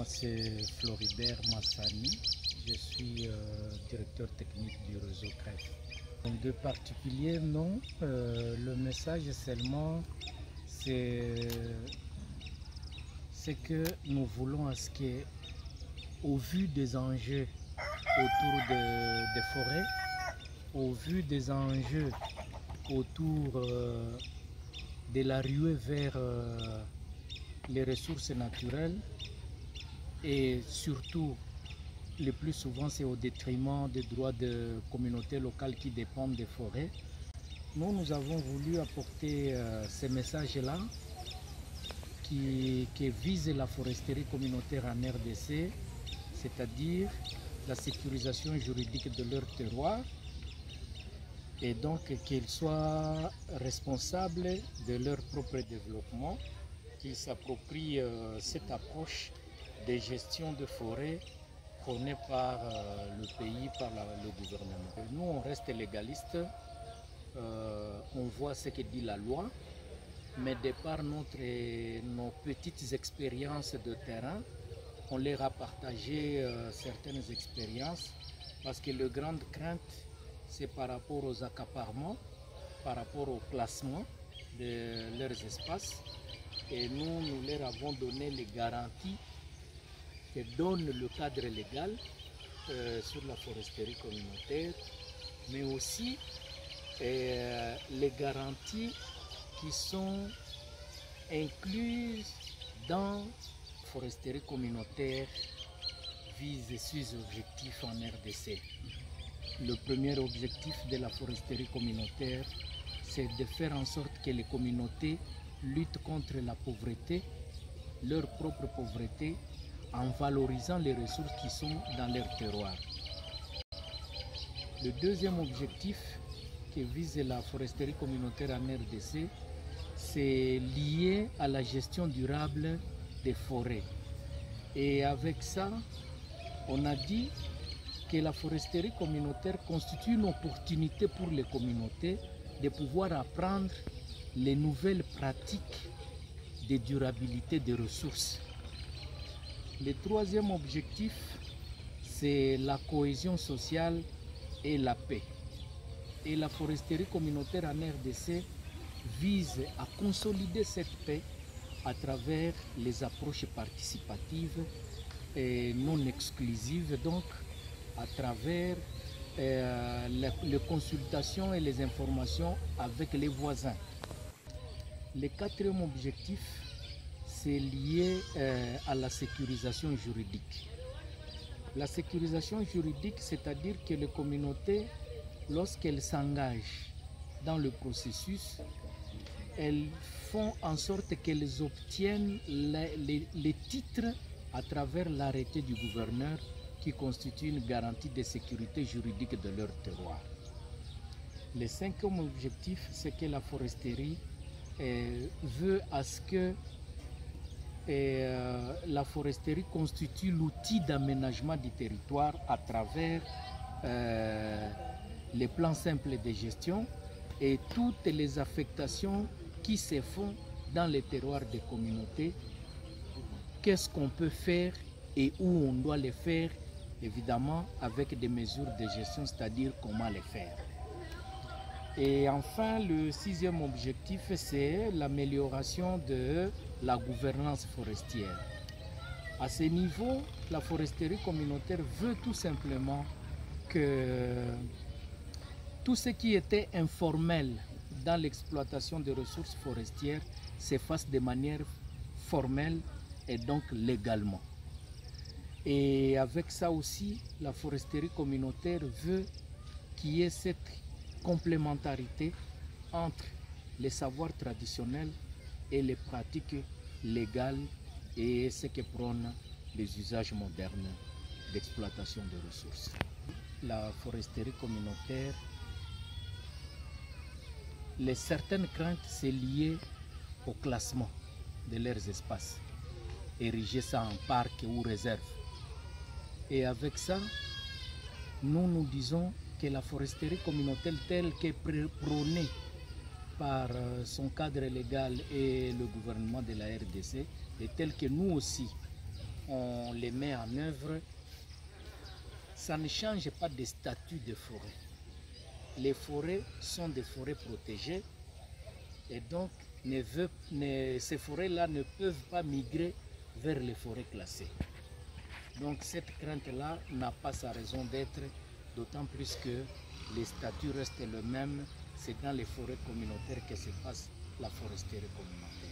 Moi, c'est Floribert Massani. Je suis directeur technique du réseau CREF. De particulier, non. Le message seulement, c'est que nous voulons à ce qu'au vu des enjeux autour des forêts, au vu des enjeux autour de la ruée vers les ressources naturelles, et surtout, le plus souvent, c'est au détriment des droits de communautés locales qui dépendent des forêts. Nous avons voulu apporter ces messages-là qui visent la foresterie communautaire en RDC, c'est-à-dire la sécurisation juridique de leur terroir, et donc qu'ils soient responsables de leur propre développement, qu'ils s'approprient cette approche de gestion de forêt prônée par le pays, par le gouvernement. Nous, on reste légaliste, on voit ce que dit la loi, mais de par nos petites expériences de terrain, on leur a partagé certaines expériences, parce que la grande crainte, c'est par rapport aux accaparements, par rapport au classement de leurs espaces. Et nous leur avons donné les garanties que donne le cadre légal sur la foresterie communautaire, mais aussi les garanties qui sont incluses dans la foresterie communautaire vise 6 objectifs en RDC. Le premier objectif de la foresterie communautaire, c'est de faire en sorte que les communautés luttent contre la pauvreté, leur propre pauvreté, en valorisant les ressources qui sont dans leur terroir. Le deuxième objectif qui vise la foresterie communautaire en RDC, c'est lié à la gestion durable des forêts. Et avec ça, on a dit que la foresterie communautaire constitue une opportunité pour les communautés de pouvoir apprendre les nouvelles pratiques de durabilité des ressources. Le troisième objectif, c'est la cohésion sociale et la paix. Et la foresterie communautaire en RDC vise à consolider cette paix à travers les approches participatives et non exclusives, donc à travers les consultations et les informations avec les voisins. Le quatrième objectif, c'est lié à la sécurisation juridique. La sécurisation juridique, c'est-à-dire que les communautés, lorsqu'elles s'engagent dans le processus, elles font en sorte qu'elles obtiennent les titres à travers l'arrêté du gouverneur qui constitue une garantie de sécurité juridique de leur terroir. Le cinquième objectif, c'est que la foresterie veut à ce que la foresterie constitue l'outil d'aménagement du territoire à travers les plans simples de gestion et toutes les affectations qui se font dans les terroirs des communautés. Qu'est-ce qu'on peut faire et où on doit les faire, évidemment avec des mesures de gestion, c'est-à-dire comment les faire. Et enfin, le sixième objectif, c'est l'amélioration de la gouvernance forestière. À ce niveau, la foresterie communautaire veut tout simplement que tout ce qui était informel dans l'exploitation des ressources forestières se fasse de manière formelle et donc légalement. Et avec ça aussi, la foresterie communautaire veut qu'il y ait cette complémentarité entre les savoirs traditionnels et les pratiques légales et ce que prônent les usages modernes d'exploitation des ressources. La foresterie communautaire, certaines craintes, c'est lié au classement de leurs espaces, ériger ça en parc ou réserve. Et avec ça, nous disons que la foresterie communautaire telle qu'est prônée par son cadre légal et le gouvernement de la RDC, et telle que nous aussi, on les met en œuvre, ça ne change pas de statut de forêt. Les forêts sont des forêts protégées et donc ces forêts-là ne peuvent pas migrer vers les forêts classées. Donc cette crainte-là n'a pas sa raison d'être, d'autant plus que les statuts restent les mêmes. C'est dans les forêts communautaires que se passe la foresterie communautaire.